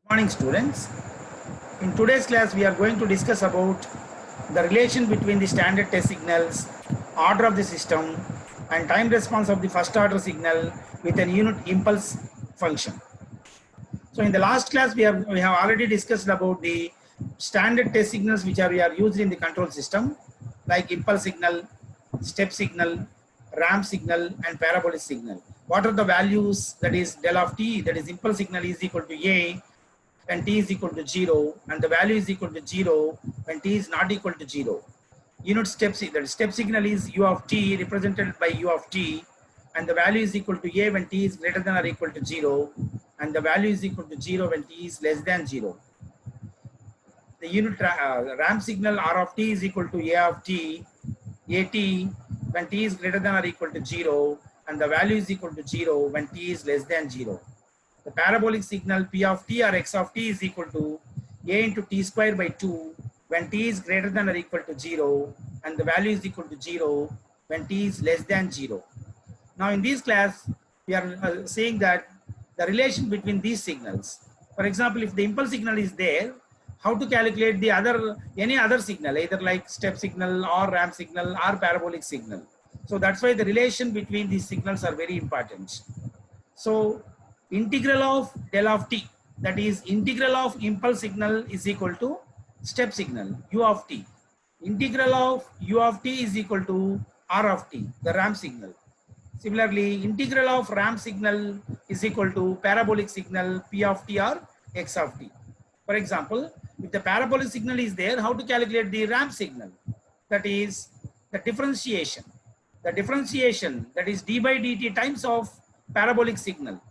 Morning students. In today's class we are going to discuss about the relation between the standard test signals, order of the system and time response of the first order signal with an unit impulse function. So in the last class we have already discussed about the standard test signals which are used in the control system, like impulse signal, step signal, ramp signal and parabolic signal. What are the values? That is del of t, that is impulse signal is equal to a when t is equal to 0 and the value is equal to 0 when t is not equal to 0. Unit step signal, step signal is u of t represented by u of t and the value is equal to a when t is greater than or equal to 0 and the value is equal to 0 when t is less than 0. The unit ramp signal r of t is equal to a of t, at when t is greater than or equal to 0 and the value is equal to 0 when t is less than 0. The parabolic signal p of t or x of t is equal to a into t square by 2 when t is greater than or equal to 0 and the value is equal to 0 when t is less than 0. Now in this class, we are saying that the relation between these signals. For example, if the impulse signal is there, how to calculate the any other signal, either like step signal or ramp signal or parabolic signal. So that's why the relation between these signals are very important. So integral of del of t, that is integral of impulse signal is equal to step signal u of t. Integral of u of t is equal to r of t, the ramp signal. Similarly, integral of ramp signal is equal to parabolic signal p of t or x of t. For example, if the parabolic signal is there, how to calculate the ramp signal? That is the differentiation. The differentiation, that is d by dt times of parabolic signal,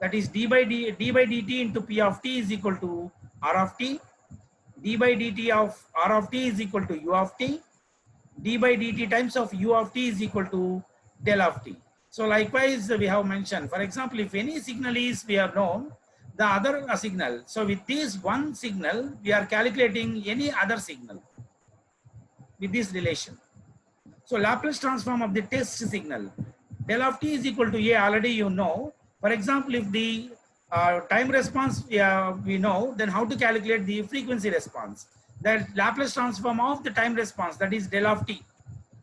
that is d by dt into p of t is equal to r of t, d by dt of r of t is equal to u of t, d by dt times of u of t is equal to del of t. So likewise we have mentioned, for example, if any signal is we have known the other signal, so with this one signal we are calculating any other signal with this relation. So Laplace transform of the test signal, del of t is equal to a, already you know. For example, if the time response we know, then how to calculate the frequency response? That Laplace transform of the time response, that is del of t.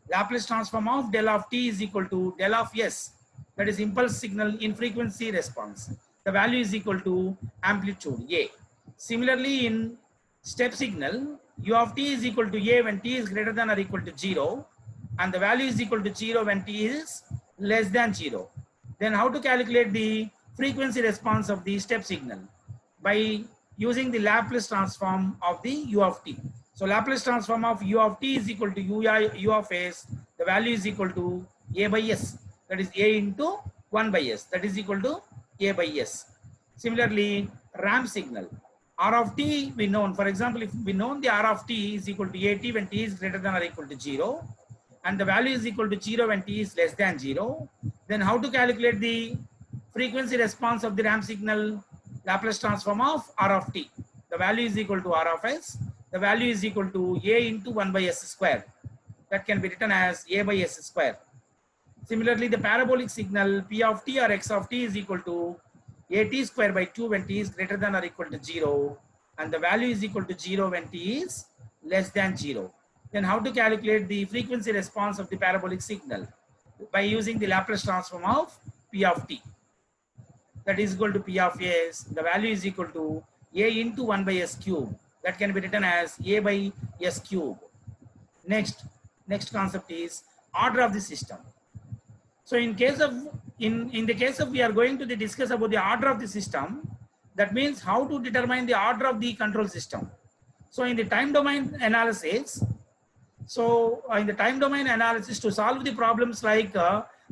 Laplace transform of del of t is equal to del of s, that is impulse signal in frequency response. The value is equal to amplitude a. Similarly, in step signal, u of t is equal to a when t is greater than or equal to 0 and the value is equal to 0 when t is less than 0. Then how to calculate the frequency response of the step signal? By using the Laplace transform of the u of t. So Laplace transform of u of t is equal to u of s, the value is equal to a by s, that is a into 1 by s, that is equal to a by s. Similarly, ramp signal, r of t we known. For example, if we known the r of t is equal to at when t is greater than or equal to 0 and the value is equal to 0 when t is less than 0, then how to calculate the frequency response of the ramp signal? Laplace transform of r of t. The value is equal to r of s. The value is equal to a into 1 by s square. That can be written as a by s square. Similarly, the parabolic signal p of t or x of t is equal to at square by 2 when t is greater than or equal to 0 and the value is equal to 0 when t is less than 0. Then how to calculate the frequency response of the parabolic signal? By using the Laplace transform of p of t. That is equal to p of s. The value is equal to a into 1 by s cube. That can be written as a by s cube. Next concept is order of the system. So in the case of we are going to discuss about the order of the system. That means how to determine the order of the control system. So in the time domain analysis, to solve the problems like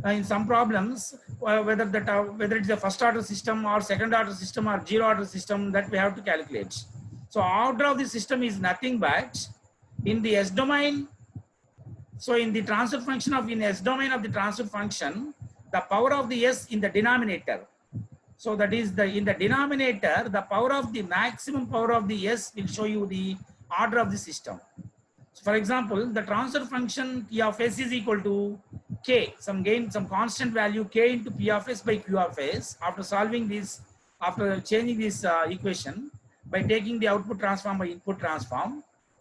in some problems, whether it's a first order system or second order system or zero order system, that we have to calculate. So order of the system is nothing but in the S domain. So in the transfer function of in S domain of the transfer function, the power of the S in the denominator. So that is in the denominator, the power of the maximum power of the S will show you the order of the system. So for example, the transfer function P of S is equal to K, some constant value K into P of S by Q of S. After solving this, after changing this equation, by taking the output transform by input transform,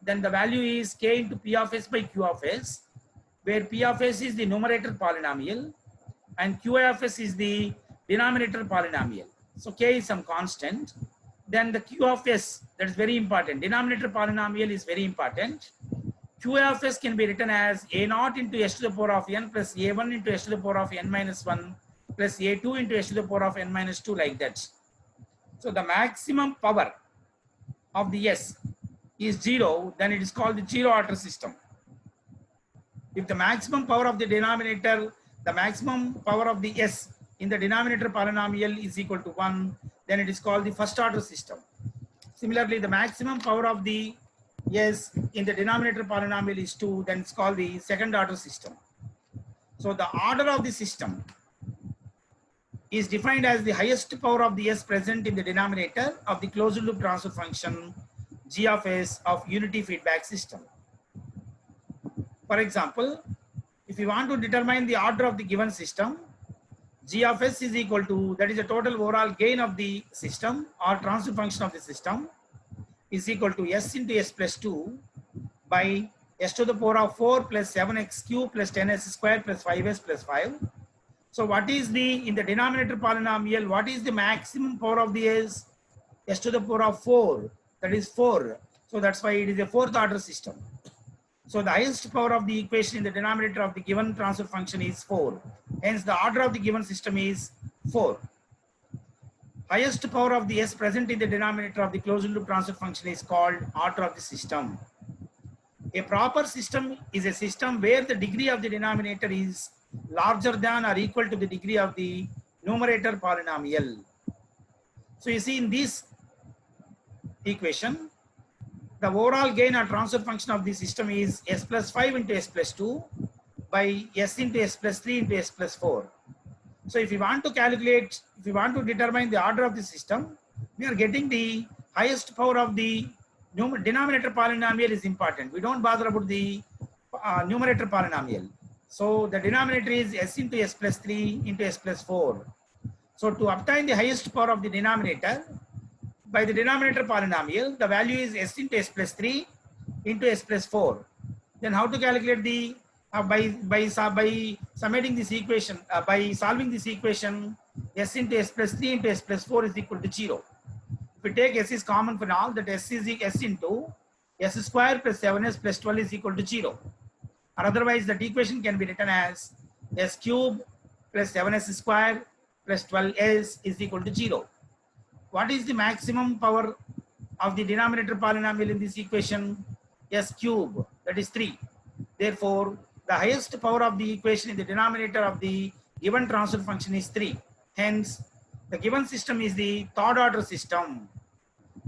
then the value is k into p of s by q of s, where p of s is the numerator polynomial and qi of s is the denominator polynomial. So k is some constant. Then the q of s, that is very important. Denominator polynomial is very important. Qi of s can be written as a naught into s to the power of n plus a1 into s to the power of n minus 1 plus a2 into s to the power of n minus 2, like that. So the maximum power of the s is 0, then it is called the zero order system. If the maximum power of the denominator, the maximum power of the s in the denominator polynomial is equal to 1, then it is called the first order system. Similarly, the maximum power of the s in the denominator polynomial is 2, then it's called the second order system. So the order of the system is defined as the highest power of the s present in the denominator of the closed loop transfer function g of s of unity feedback system. For example, if you want to determine the order of the given system, g of s is equal to, that is the total overall gain of the system or transfer function of the system, is equal to s into s plus 2 by s to the power of 4 plus 7x cube plus 10s square plus 5s plus 5. So what is the, in the denominator polynomial, what is the maximum power of the s? S to the power of 4, that is 4. So that's why it is a fourth order system. So the highest power of the equation in the denominator of the given transfer function is 4. Hence the order of the given system is 4. Highest power of the s present in the denominator of the closed loop transfer function is called order of the system. A proper system is a system where the degree of the denominator is larger than or equal to the degree of the numerator polynomial. So you see in this equation, the overall gain or transfer function of the system is s plus 5 into s plus 2 by s into s plus 3 into s plus 4. So if you want to calculate, if you want to determine the order of the system, we are getting the highest power of the denominator polynomial is important. We don't bother about the numerator polynomial. So the denominator is s into s plus 3 into s plus 4. So to obtain the highest power of the denominator, by the denominator polynomial, the value is s into s plus 3 into s plus 4. Then how to calculate the, by summating this equation, by solving this equation, s into s plus 3 into s plus 4 is equal to 0. If we take s is common for all, that s is s into s square plus 7s plus 12 is equal to 0. Or otherwise, that equation can be written as s cube plus 7s square plus 12s is equal to 0. What is the maximum power of the denominator polynomial in this equation? S cube, that is 3. Therefore, the highest power of the equation in the denominator of the given transfer function is 3. Hence, the given system is the third order system.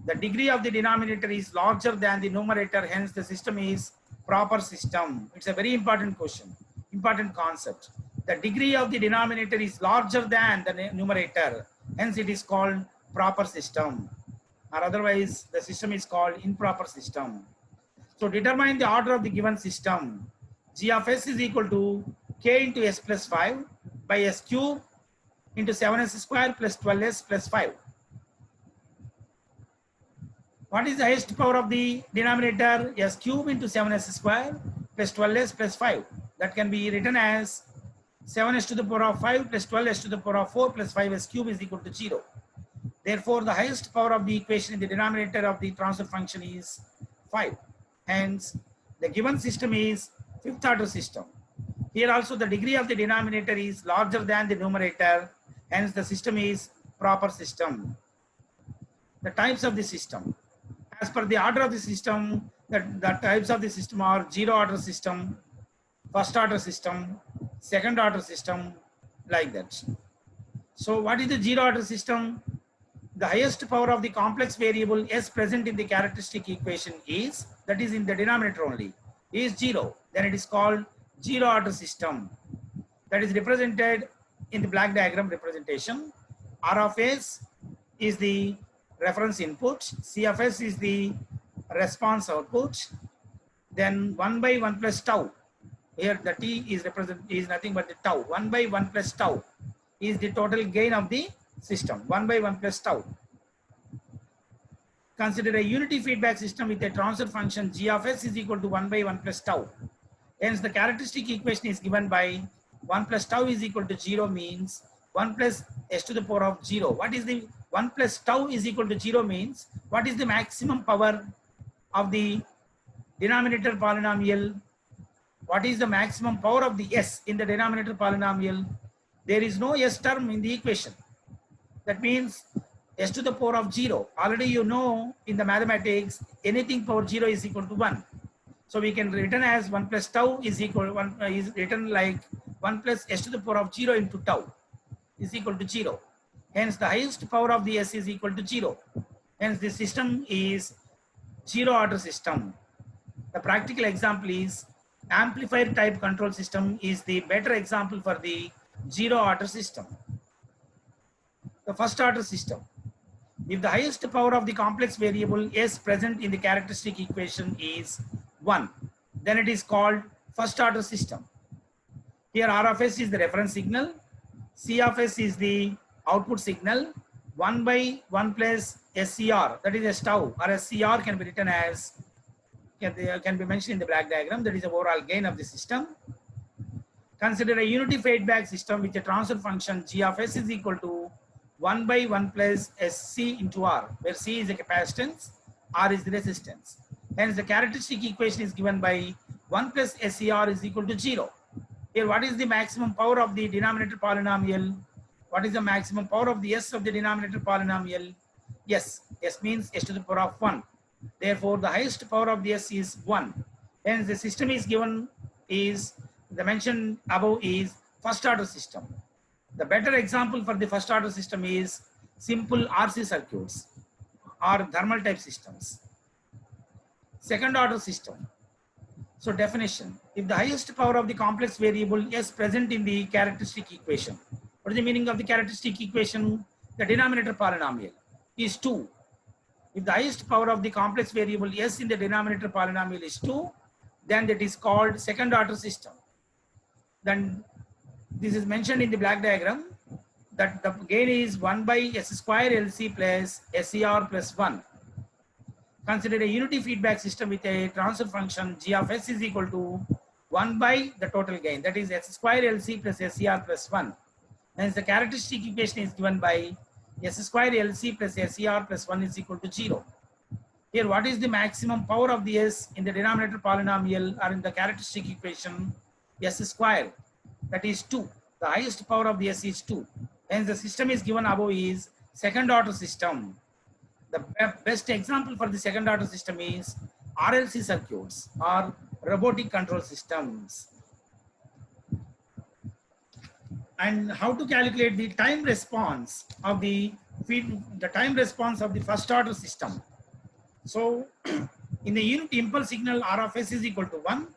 The degree of the denominator is larger than the numerator, hence the system is proper system. It's a very important question, important concept. The degree of the denominator is larger than the numerator, hence it is called proper system, or otherwise the system is called improper system. So determine the order of the given system. G of s is equal to k into s plus 5 by s cube into 7s square plus 12s plus 5. What is the highest power of the denominator? S cube into 7s square plus 12s plus 5. That can be written as 7s to the power of 5 plus 12s to the power of 4 plus 5s cube is equal to 0. Therefore, the highest power of the equation in the denominator of the transfer function is 5. Hence, the given system is fifth order system. Here also the degree of the denominator is larger than the numerator. Hence, the system is proper system. The types of the system. As per the order of the system, the types of the system are zero order system, first order system, second order system, like that. So what is the zero order system? The highest power of the complex variable s present in the characteristic equation is, that is in the denominator only, is 0. Then it is called zero order system. That is represented in the black diagram representation. R of s is the reference input, C of s is the response output, then 1 by 1 plus tau. Here the t is nothing but the tau. 1 by 1 plus tau is the total gain of the system. 1 by 1 plus tau. Consider a unity feedback system with a transfer function g of s is equal to 1 by 1 plus tau. Hence, the characteristic equation is given by 1 plus tau is equal to 0 means 1 plus s to the power of 0. What is the 1 plus tau is equal to 0 means what is the maximum power of the denominator polynomial? What is the maximum power of the s in the denominator polynomial? There is no s term in the equation. That means s to the power of 0. Already you know in the mathematics anything power 0 is equal to 1. So we can written as 1 plus tau is equal to 1 is written like 1 plus s to the power of 0 into tau is equal to 0. Hence the highest power of the s is equal to 0. Hence the system is zero order system. The practical example is amplifier type control system is the better example for the zero order system. The first order system. If the highest power of the complex variable s present in the characteristic equation is 1, then it is called first order system. Here R of s is the reference signal, C of s is the output signal, 1 by 1 plus SCR, that is S tau, or SCR can be written as, can be mentioned in the black diagram, that is the overall gain of the system. Consider a unity feedback system with a transfer function g of s is equal to 1 by 1 plus SC into R, where C is the capacitance, R is the resistance. Hence the characteristic equation is given by 1 plus SCR is equal to 0. Here what is the maximum power of the denominator polynomial? What is the maximum power of the s of the denominator polynomial? Yes, s means s to the power of 1. Therefore the highest power of the s is 1. Hence the system is given is, the mentioned above is first order system. The better example for the first order system is simple RC circuits or thermal type systems. Second order system. So definition, if the highest power of the complex variable s present in the characteristic equation. What is the meaning of the characteristic equation? The denominator polynomial is 2. If the highest power of the complex variable s in the denominator polynomial is 2, then that is called second order system. Then this is mentioned in the black diagram that the gain is 1 by s square LC plus SCR plus 1. Consider a unity feedback system with a transfer function g of s is equal to 1 by the total gain, that is s square LC plus SCR plus 1. Hence the characteristic equation is given by s square LC plus SCR plus 1 is equal to 0. Here what is the maximum power of the s in the denominator polynomial or in the characteristic equation? S square, that is 2. The highest power of the s is 2. Hence the system is given above is second order system. The best example for the second order system is RLC circuits or robotic control systems. And how to calculate the time response of the first order system. So in the unit impulse signal R of s is equal to 1.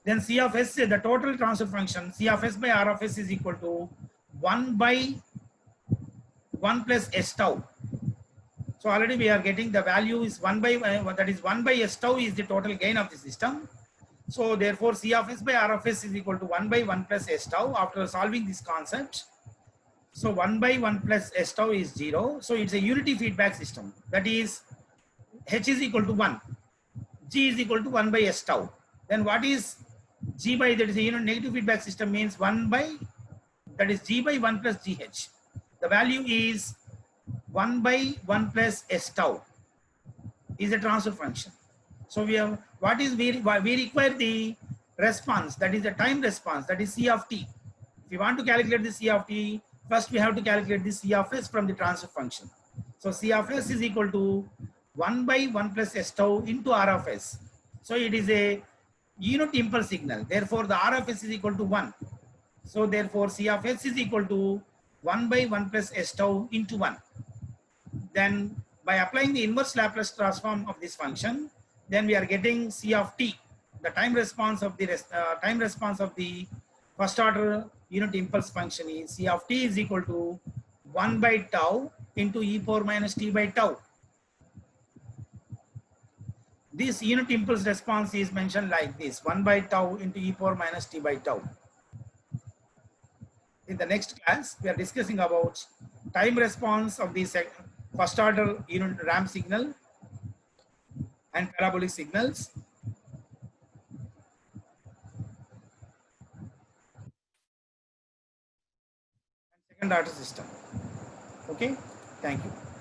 Then C of s, the total transfer function C of s by R of s is equal to 1 by 1 plus S tau. So already we are getting the value is 1 by, that is 1 by S tau is the total gain of the system. So therefore C of s by R of s is equal to 1 by 1 plus S tau after solving this concept. So 1 by 1 plus S tau is 0. So it's a unity feedback system. That is H is equal to 1. G is equal to 1 by S tau. Then what is G by, that is a unit negative feedback system means 1 by, that is G by 1 plus GH. The value is 1 by 1 plus S tau is a transfer function. So we have, what is we require the response, that is the time response, that is C of t. If you want to calculate the C of t, first we have to calculate the C of s from the transfer function. So C of s is equal to 1 by 1 plus S tau into R of s. So it is a unit impulse signal. Therefore the R of s is equal to 1. So therefore C of s is equal to 1 by 1 plus S tau into 1. Then by applying the inverse Laplace transform of this function, then we are getting C of t, the time response of the first order unit impulse function is C of t is equal to 1 by tau into e power minus t by tau. This unit impulse response is mentioned like this, 1 by tau into e power minus t by tau. In the next class, we are discussing about time response of the first order unit ramp signal and parabolic signals. And second order system. Okay, thank you.